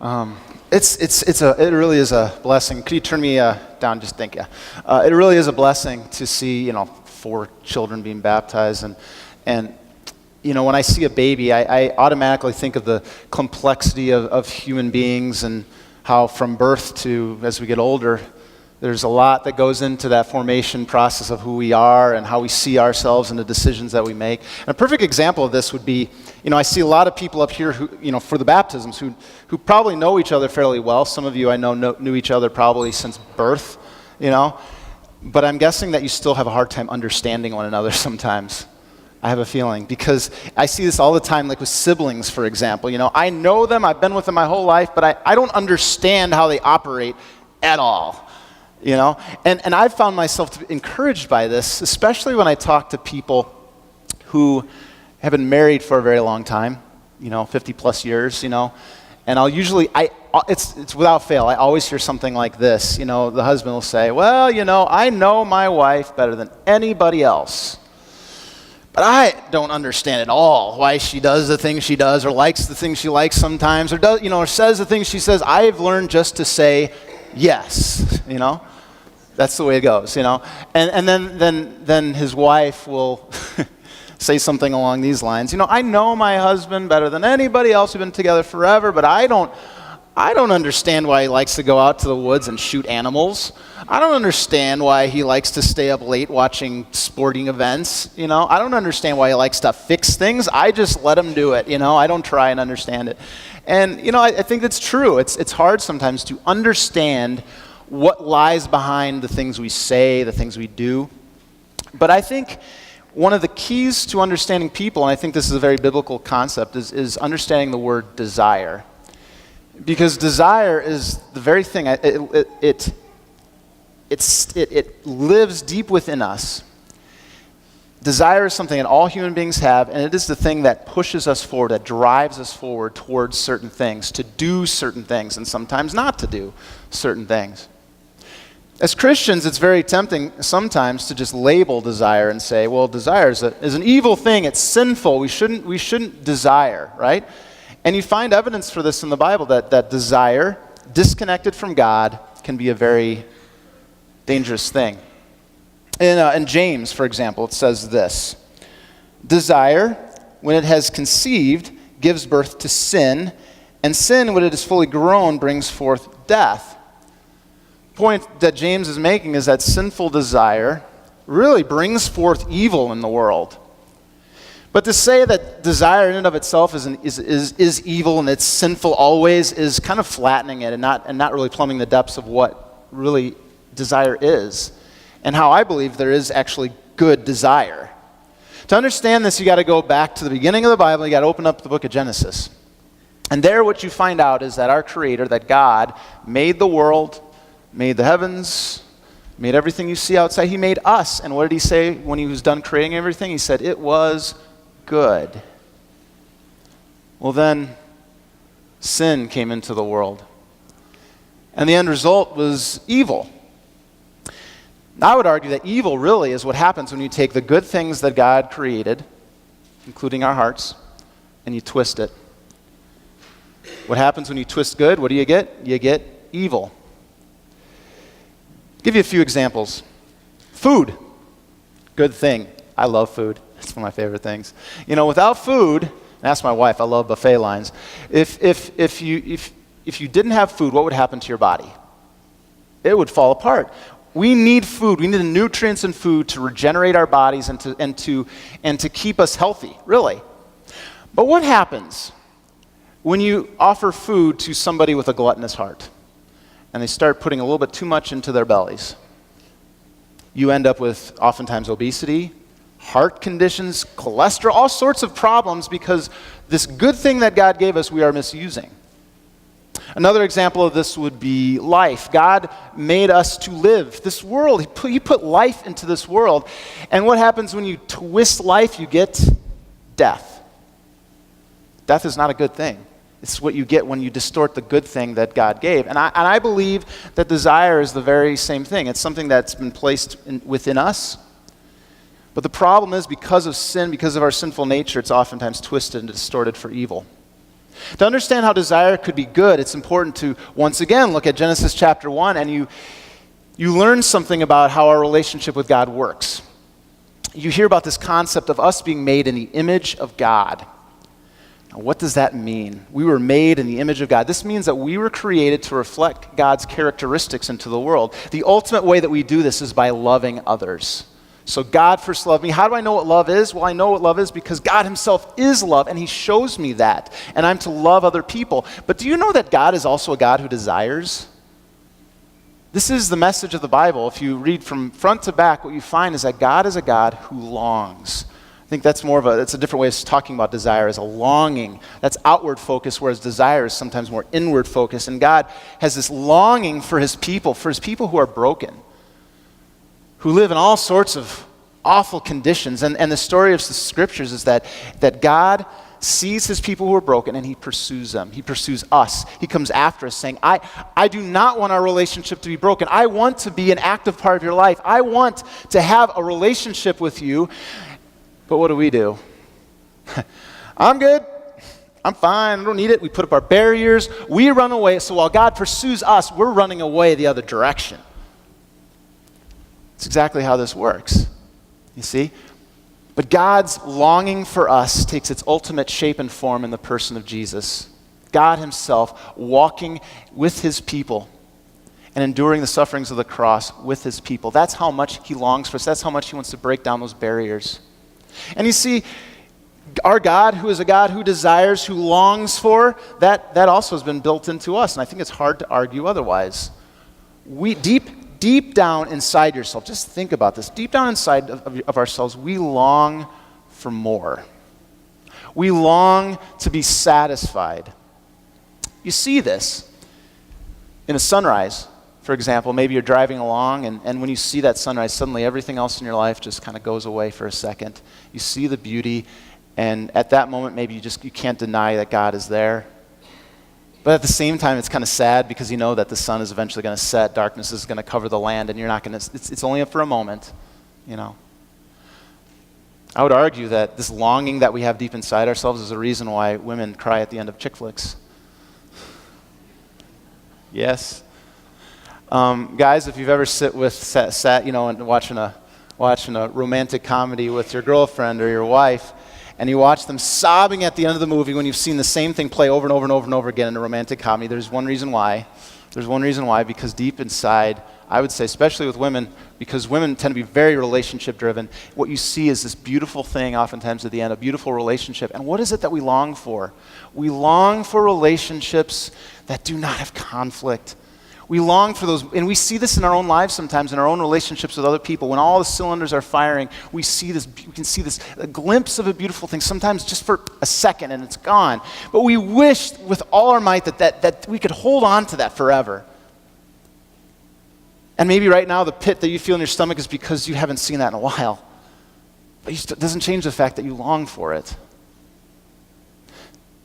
It really is a blessing. Could you turn me down? Just think, yeah. It really is a blessing to see 4 children being baptized, and when I see a baby, I automatically think of the complexity of human beings and how from birth to as we get older, there's a lot that goes into that formation process of who we are and how we see ourselves and the decisions that we make. And a perfect example of this would be, I see a lot of people up here who, for the baptisms who probably know each other fairly well. Some of you I know knew each other probably since birth, But I'm guessing that you still have a hard time understanding one another sometimes. I have a feeling, because I see this all the time, like with siblings, for example. I know them, I've been with them my whole life, but I don't understand how they operate at all. And I've found myself encouraged by this, especially when I talk to people who have been married for a very long time, 50 plus years, and I'll usually, it's without fail, I always hear something like this. The husband will say, well, I know my wife better than anybody else, but I don't understand at all why she does the things she does, or likes the things she likes sometimes, or does, or says the things she says. I've learned just to say yes, That's the way it goes, And then his wife will say something along these lines. I know my husband better than anybody else. We've been together forever, but I don't understand why he likes to go out to the woods and shoot animals. I don't understand why he likes to stay up late watching sporting events. I don't understand why he likes to fix things. I just let him do it. I don't try and understand it. And I think that's true. It's hard sometimes to understand what lies behind the things we say, the things we do. But I think one of the keys to understanding people, and I think this is a very biblical concept, is understanding the word desire. Because desire is the very thing, it lives deep within us. Desire is something that all human beings have, and it is the thing that pushes us forward, that drives us forward towards certain things, to do certain things, and sometimes not to do certain things. As Christians, it's very tempting sometimes to just label desire and say, well, desire is an evil thing, it's sinful, we shouldn't desire, right? And you find evidence for this in the Bible, that desire, disconnected from God, can be a very dangerous thing. In James, for example, it says this: desire, when it has conceived, gives birth to sin, and sin, when it is fully grown, brings forth death. The point that James is making is that sinful desire really brings forth evil in the world. But to say that desire in and of itself is evil and it's sinful always is kind of flattening it and not really plumbing the depths of what really desire is, and how I believe there is actually good desire. To understand this, you got to go back to the beginning of the Bible. You got to open up the book of Genesis. And there what you find out is that our Creator, that God, made the world, made the heavens, made everything you see outside. He made us. And what did he say when he was done creating everything? He said, it was good. Well, then sin came into the world. And the end result was evil. Now, I would argue that evil really is what happens when you take the good things that God created, including our hearts, and you twist it. What happens when you twist good? What do you get? You get evil. I'll give you a few examples. Food, good thing. I love food. It's one of my favorite things. Without food, ask my wife, I love buffet lines. If you didn't have food, what would happen to your body? It would fall apart. We need food. We need the nutrients in food to regenerate our bodies and to keep us healthy, really. But what happens when you offer food to somebody with a gluttonous heart and they start putting a little bit too much into their bellies? You end up with oftentimes obesity, heart conditions, cholesterol, all sorts of problems, because this good thing that God gave us we are misusing. Another example of this would be life. God made us to live this world. He put life into this world. And what happens when you twist life? You get death. Death is not a good thing. It's what you get when you distort the good thing that God gave. And I believe that desire is the very same thing. It's something that's been placed within us. But the problem is, because of sin, because of our sinful nature, it's oftentimes twisted and distorted for evil. To understand how desire could be good, it's important to, once again, look at Genesis chapter 1, and you learn something about how our relationship with God works. You hear about this concept of us being made in the image of God. Now, what does that mean? We were made in the image of God. This means that we were created to reflect God's characteristics into the world. The ultimate way that we do this is by loving others. So God first loved me. How do I know what love is? Well, I know what love is because God himself is love, and he shows me that. And I'm to love other people. But do you know that God is also a God who desires? This is the message of the Bible. If you read from front to back, what you find is that God is a God who longs. I think that's it's a different way of talking about desire as a longing. That's outward focus, whereas desire is sometimes more inward focus. And God has this longing for his people who are broken, who live in all sorts of awful conditions. And the story of the scriptures is that God sees his people who are broken and he pursues them. He pursues us. He comes after us saying, I do not want our relationship to be broken. I want to be an active part of your life. I want to have a relationship with you. But what do? I'm good. I'm fine. I don't need it. We put up our barriers. We run away. So while God pursues us, we're running away the other direction. It's exactly how this works. You see? But God's longing for us takes its ultimate shape and form in the person of Jesus. God himself walking with his people and enduring the sufferings of the cross with his people. That's how much he longs for us. That's how much he wants to break down those barriers. And you see, our God, who is a God who desires, who longs for, that also has been built into us. And I think it's hard to argue otherwise. We deep down inside yourself, just think about this. Deep down inside of ourselves, we long for more. We long to be satisfied. You see this in a sunrise, for example. Maybe you're driving along, and when you see that sunrise, suddenly everything else in your life just kind of goes away for a second. You see the beauty, and at that moment, maybe you can't deny that God is there. But at the same time, it's kind of sad because you know that the sun is eventually going to set, darkness is going to cover the land, and you're not going to, it's only for a moment, you know. I would argue that this longing that we have deep inside ourselves is the reason why women cry at the end of chick flicks. Yes. Guys, if you've ever sat, you know, and watching a romantic comedy with your girlfriend or your wife, and you watch them sobbing at the end of the movie when you've seen the same thing play over and over and over and over again in a romantic comedy, there's one reason why. Because deep inside, I would say, especially with women, because women tend to be very relationship driven, what you see is this beautiful thing oftentimes at the end, a beautiful relationship. And what is it that we long for? We long for relationships that do not have conflict. We long for those, and we see this in our own lives sometimes, in our own relationships with other people. When all the cylinders are firing, we can see this a glimpse of a beautiful thing, sometimes just for a second and it's gone. But we wish with all our might that we could hold on to that forever. And maybe right now the pit that you feel in your stomach is because you haven't seen that in a while. But it doesn't change the fact that you long for it.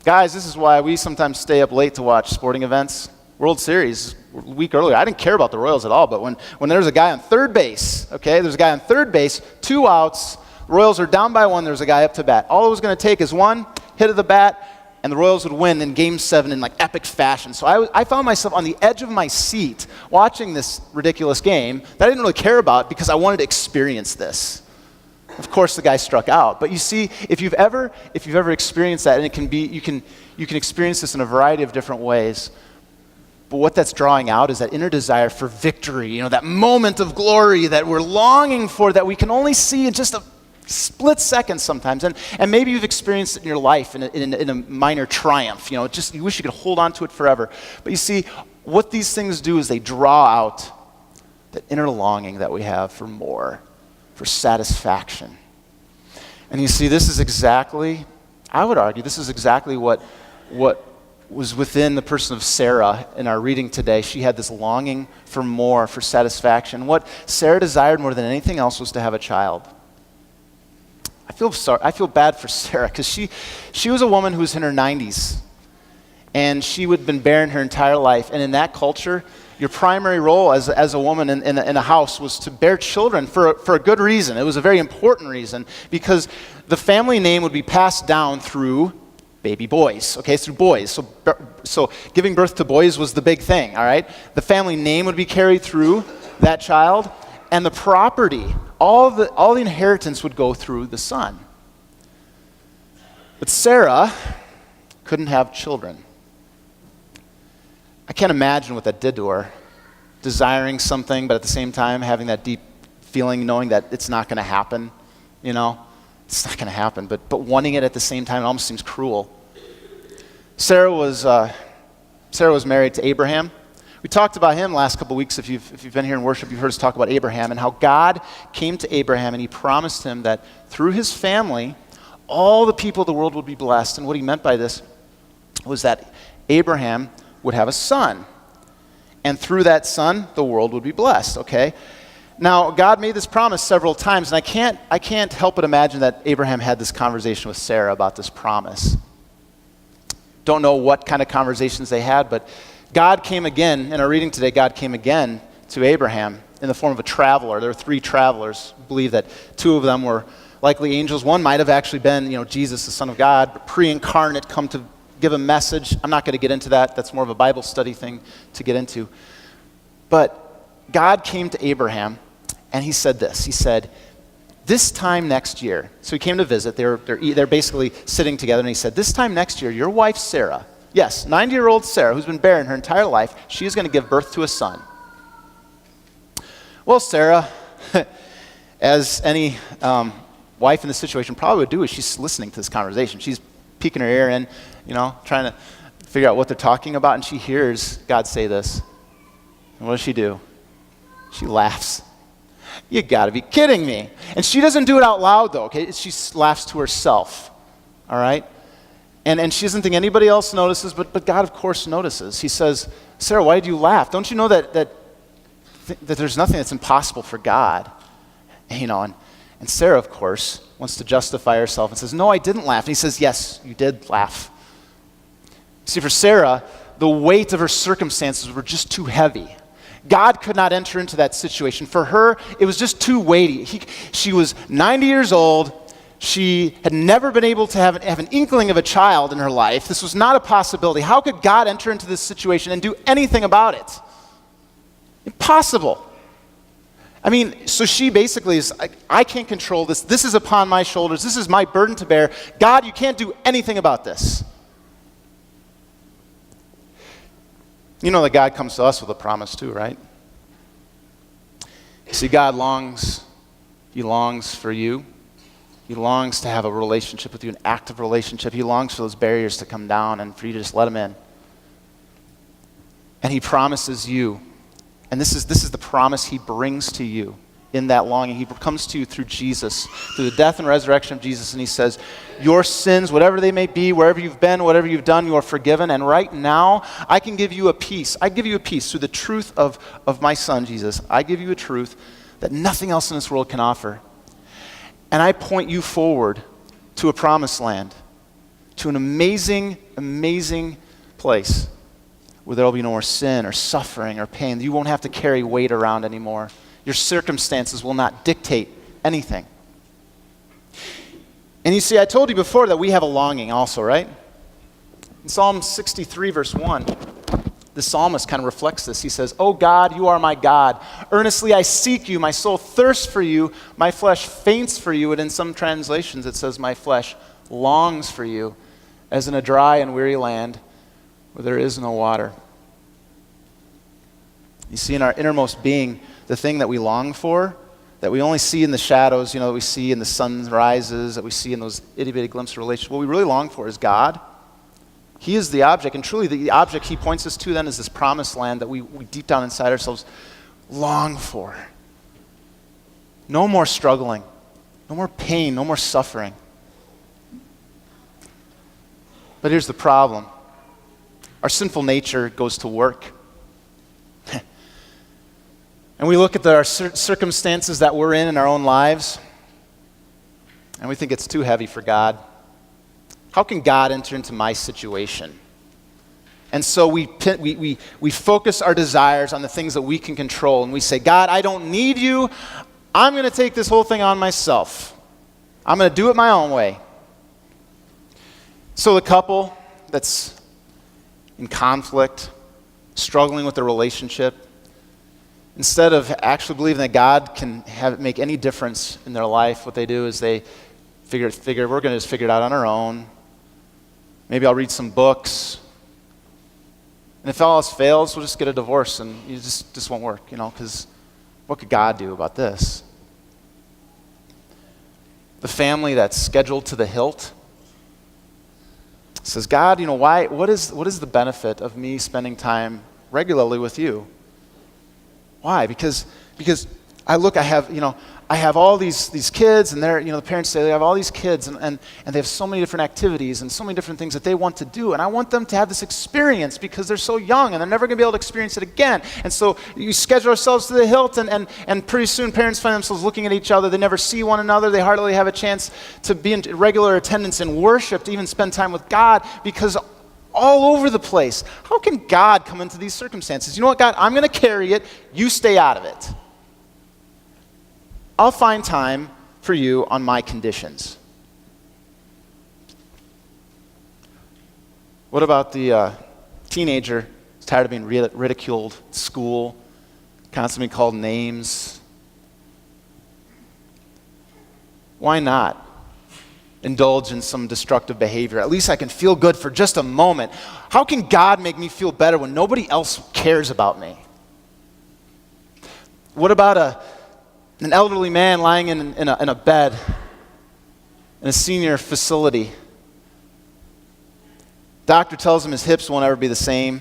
Guys, this is why we sometimes stay up late to watch sporting events. World Series, a week earlier, I didn't care about the Royals at all, but when there was a guy on third base, there's a guy on third base, 2 outs, the Royals are down by 1, there's a guy up to bat. All it was going to take is one hit of the bat, and the Royals would win in Game 7 in like epic fashion. So I found myself on the edge of my seat watching this ridiculous game that I didn't really care about because I wanted to experience this. Of course, the guy struck out. But you see, if you've ever experienced that, and it can be, you can experience this in a variety of different ways. But what that's drawing out is that inner desire for victory, that moment of glory that we're longing for that we can only see in just a split second sometimes. And maybe you've experienced it in your life in a minor triumph. You wish you could hold on to it forever. But you see, what these things do is they draw out that inner longing that we have for more, for satisfaction. And you see, I would argue, this is exactly what was within the person of Sarah in our reading today. She had this longing for more, for satisfaction. What Sarah desired more than anything else was to have a child. I feel bad for Sarah because she was a woman who was in her 90s, and she would have been barren her entire life. And in that culture, your primary role as a woman in a house was to bear children for a good reason. It was a very important reason because the family name would be passed down through baby boys, okay, through boys. So giving birth to boys was the big thing, all right? The family name would be carried through that child, and the property, all the inheritance would go through the son. But Sarah couldn't have children. I can't imagine what that did to her, desiring something, but at the same time having that deep feeling, knowing that it's not going to happen, It's not going to happen, but wanting it at the same time, it almost seems cruel. Sarah was married to Abraham. We talked about him last couple weeks. If you've been here in worship, you've heard us talk about Abraham and how God came to Abraham and he promised him that through his family, all the people of the world would be blessed. And what he meant by this was that Abraham would have a son. And through that son, the world would be blessed, okay? Now, God made this promise several times, and I can't help but imagine that Abraham had this conversation with Sarah about this promise. Don't know what kind of conversations they had, but God came again, in our reading today, God came again to Abraham in the form of a traveler. There were 3 travelers. I believe that 2 of them were likely angels. One might have actually been, Jesus, the Son of God, pre-incarnate, come to give a message. I'm not going to get into that. That's more of a Bible study thing to get into. But God came to Abraham, and he said this. He said, this time next year, so he came to visit. They're basically sitting together, and he said, this time next year, your wife Sarah, yes, 90-year-old Sarah, who's been barren her entire life, she is going to give birth to a son. Well, Sarah, as any wife in this situation probably would do, is she's listening to this conversation. She's peeking her ear in, trying to figure out what they're talking about, and she hears God say this. And what does she do? She laughs. You got to be kidding me. And she doesn't do it out loud, though, okay? She laughs to herself, all right? And she doesn't think anybody else notices, but God, of course, notices. He says, Sarah, why did you laugh? Don't you know that there's nothing that's impossible for God? And Sarah, of course, wants to justify herself and says, no, I didn't laugh. And he says, yes, you did laugh. See, for Sarah, the weight of her circumstances were just too heavy. God could not enter into that situation. For her, it was just too weighty. She was 90 years old. She had never been able to have an inkling of a child in her life. This was not a possibility. How could God enter into this situation and do anything about it? Impossible. So she basically is like, I can't control this. This is upon my shoulders. This is my burden to bear. God, you can't do anything about this. You know that God comes to us with a promise too, right? You see, God longs. He longs for you. He longs to have a relationship with you, an active relationship. He longs for those barriers to come down and for you to just let him in. And he promises you, and this is the promise he brings to you in that longing. He comes to you through Jesus, through the death and resurrection of Jesus, and he says, your sins, whatever they may be, wherever you've been, whatever you've done, you are forgiven. And right now, I can give you a peace. I give you a peace through the truth of my son, Jesus. I give you a truth that nothing else in this world can offer. And I point you forward to a promised land, to an amazing, amazing place where there will be no more sin or suffering or pain. You won't have to carry weight around anymore. Your circumstances will not dictate anything. And you see, I told you before that we have a longing also, right? In Psalm 63, verse 1, the psalmist kind of reflects this. He says, "Oh God, you are my God. Earnestly I seek you. My soul thirsts for you. My flesh faints for you." And in some translations it says, "My flesh longs for you, as in a dry and weary land where there is no water." You see, in our innermost being, the thing that we long for, that we only see in the shadows, that we see in the sunrises, that we see in those itty-bitty glimpses of relationships, what we really long for is God. He is the object, and truly the object he points us to then is this promised land that we deep down inside ourselves long for. No more struggling, no more pain, no more suffering. But here's the problem. Our sinful nature goes to work. And we look at our circumstances that we're in our own lives, and we think it's too heavy for God. How can God enter into my situation? And so we focus our desires on the things that we can control, and we say, God, I don't need you. I'm going to take this whole thing on myself. I'm going to do it my own way. So the couple that's in conflict, struggling with their relationship, instead of actually believing that God can make any difference in their life, what they do is they figure we're going to just figure it out on our own. Maybe I'll read some books. And if all else fails, we'll just get a divorce and it just won't work, because what could God do about this? The family that's scheduled to the hilt says, God, what is the benefit of me spending time regularly with you? Why? Because I have all these kids, and they're, the parents say they have all these kids, and they have so many different activities and so many different things that they want to do, and I want them to have this experience because they're so young and they're never going to be able to experience it again. And so you schedule ourselves to the hilt, and pretty soon parents find themselves looking at each other. They never see one another. They hardly have a chance to be in regular attendance in worship, to even spend time with God, because all over the place. How can God come into these circumstances? You know what, God? I'm going to carry it. You stay out of it. I'll find time for you on my conditions. What about the teenager who's tired of being ridiculed at school, constantly called names? Why not indulge in some destructive behavior? At least I can feel good for just a moment. How can God make me feel better when nobody else cares about me? What about an elderly man lying in a bed in a senior facility? Doctor tells him his hips won't ever be the same,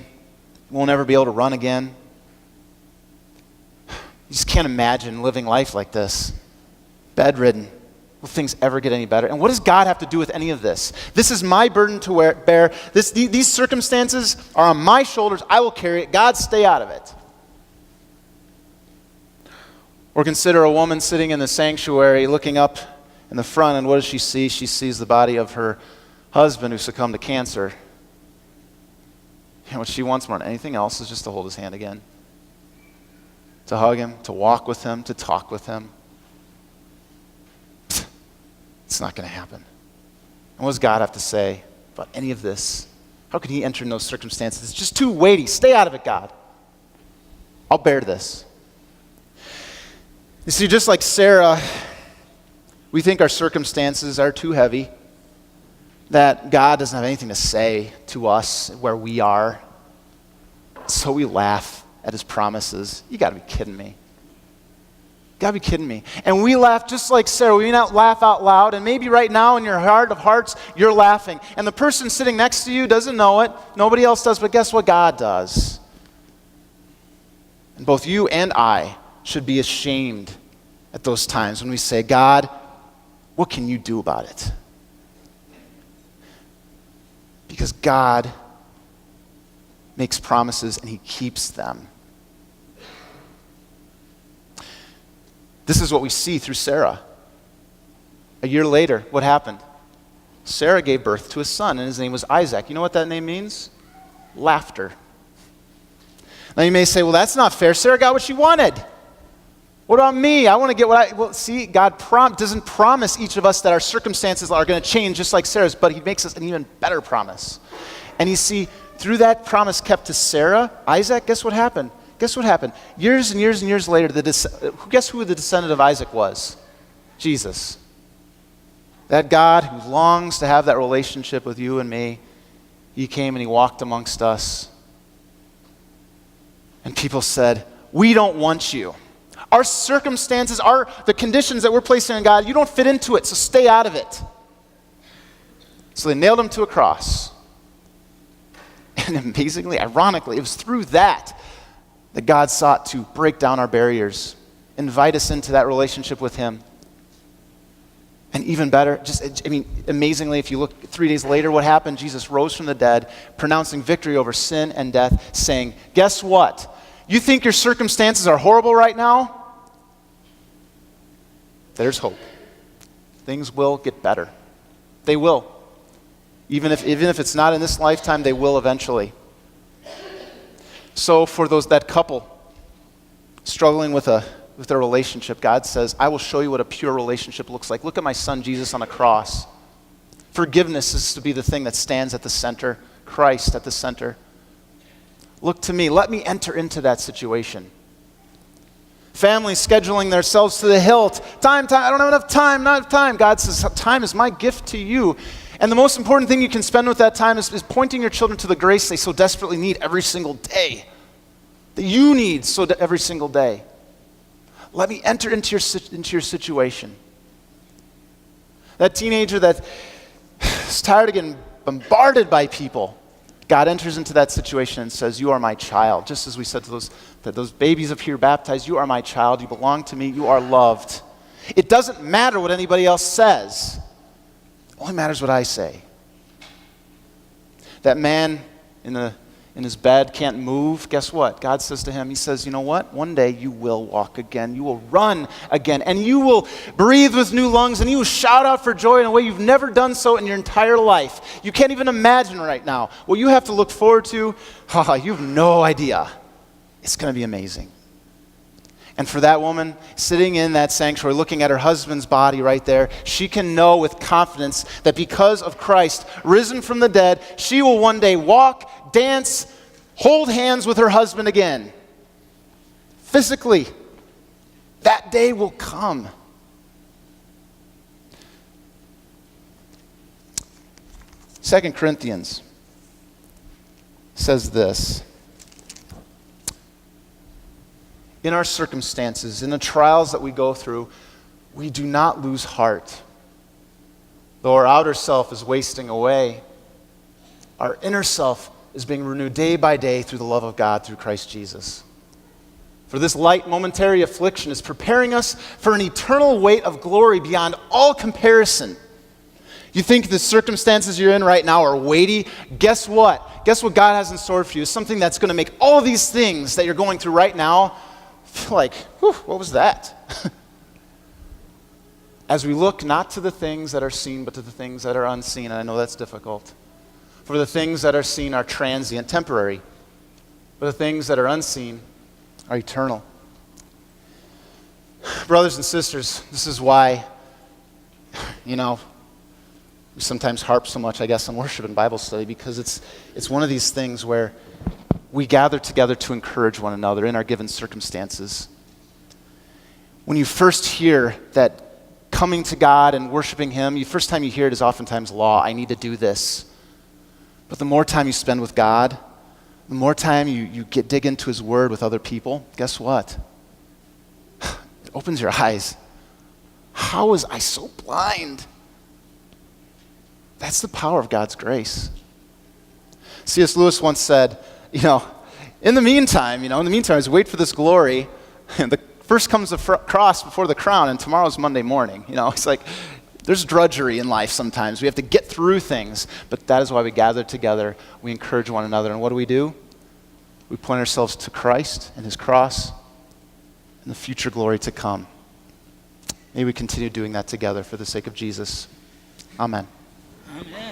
won't ever be able to run again. You just can't imagine living life like this, bedridden. Will things ever get any better? And what does God have to do with any of this? This is my burden to bear. These circumstances are on my shoulders. I will carry it. God, stay out of it. Or consider a woman sitting in the sanctuary looking up in the front, and what does she see? She sees the body of her husband who succumbed to cancer. And what she wants more than anything else is just to hold his hand again, to hug him, to walk with him, to talk with him. It's not going to happen. And what does God have to say about any of this? How can he enter in those circumstances? It's just too weighty. Stay out of it, God. I'll bear this. You see, just like Sarah, we think our circumstances are too heavy, that God doesn't have anything to say to us where we are. So we laugh at his promises. You got to be kidding me. You got to be kidding me. And we laugh just like Sarah. We may not laugh out loud, and maybe right now in your heart of hearts, you're laughing. And the person sitting next to you doesn't know it. Nobody else does, but guess what? God does. And both you and I should be ashamed at those times when we say, God, what can you do about it? Because God makes promises and he keeps them. This is what we see through Sarah. A year later, what happened? Sarah gave birth to a son, and his name was Isaac. You know what that name means? Laughter. Now you may say, well, that's not fair. Sarah got what she wanted. What about me? I want to get what I... Well, see, God doesn't promise each of us that our circumstances are going to change just like Sarah's, but he makes us an even better promise. And you see, through that promise kept to Sarah, Isaac, guess what happened? Guess what happened? Years and years and years later, guess who the descendant of Isaac was? Jesus. That God who longs to have that relationship with you and me, he came and he walked amongst us. And people said, we don't want you. Our circumstances, the conditions that we're placing on God, you don't fit into it, so stay out of it. So they nailed him to a cross. And amazingly, ironically, it was through that God sought to break down our barriers, invite us into that relationship with him. And even better, amazingly, if you look 3 days later, what happened? Jesus rose from the dead, pronouncing victory over sin and death, saying, guess what? You think your circumstances are horrible right now? There's hope. Things will get better. They will. Even if it's not in this lifetime, they will eventually. So for that couple struggling with their relationship, God says, I will show you what a pure relationship looks like. Look at my son Jesus on the cross. Forgiveness is to be the thing that stands at the center, Christ at the center. Look to me. Let me enter into that situation. Families scheduling themselves to the hilt. Time, I don't have enough time, not enough time. God says, time is my gift to you. And the most important thing you can spend with that time is pointing your children to the grace they so desperately need every single day. That you need every single day. Let me enter into your situation. That teenager that is tired of getting bombarded by people, God enters into that situation and says, you are my child. Just as we said to those babies up here baptized, you are my child, you belong to me, you are loved. It doesn't matter what anybody else says. It only matters what I say. That man in his bed can't move. Guess what? God says to him, he says, you know what? One day you will walk again. You will run again. And you will breathe with new lungs. And you will shout out for joy in a way you've never done so in your entire life. You can't even imagine right now. What you have to look forward to, you have no idea. It's going to be amazing. And for that woman sitting in that sanctuary looking at her husband's body right there, she can know with confidence that because of Christ risen from the dead, she will one day walk, dance, hold hands with her husband again. Physically. That day will come. Second Corinthians says this. In our circumstances, in the trials that we go through, we do not lose heart. Though our outer self is wasting away, our inner self is being renewed day by day through the love of God through Christ Jesus. For this light momentary affliction is preparing us for an eternal weight of glory beyond all comparison. You think the circumstances you're in right now are weighty? Guess what? Guess what God has in store for you is something that's going to make all these things that you're going through right now feel like, whew, what was that? As we look not to the things that are seen, but to the things that are unseen, and I know that's difficult. For the things that are seen are transient, temporary, but the things that are unseen are eternal. Brothers and sisters, this is why, we sometimes harp so much, I guess, on worship and Bible study, because it's one of these things where we gather together to encourage one another in our given circumstances. When you first hear that coming to God and worshiping Him, the first time you hear it is oftentimes law. I need to do this. But the more time you spend with God, the more time you dig into His Word with other people, guess what? It opens your eyes. How was I so blind? That's the power of God's grace. C.S. Lewis once said, in the meantime, as we wait for this glory, the first comes the cross before the crown, and tomorrow's Monday morning. It's like there's drudgery in life sometimes. We have to get through things, but that is why we gather together. We encourage one another, and what do? We point ourselves to Christ and His cross and the future glory to come. May we continue doing that together for the sake of Jesus. Amen. Amen.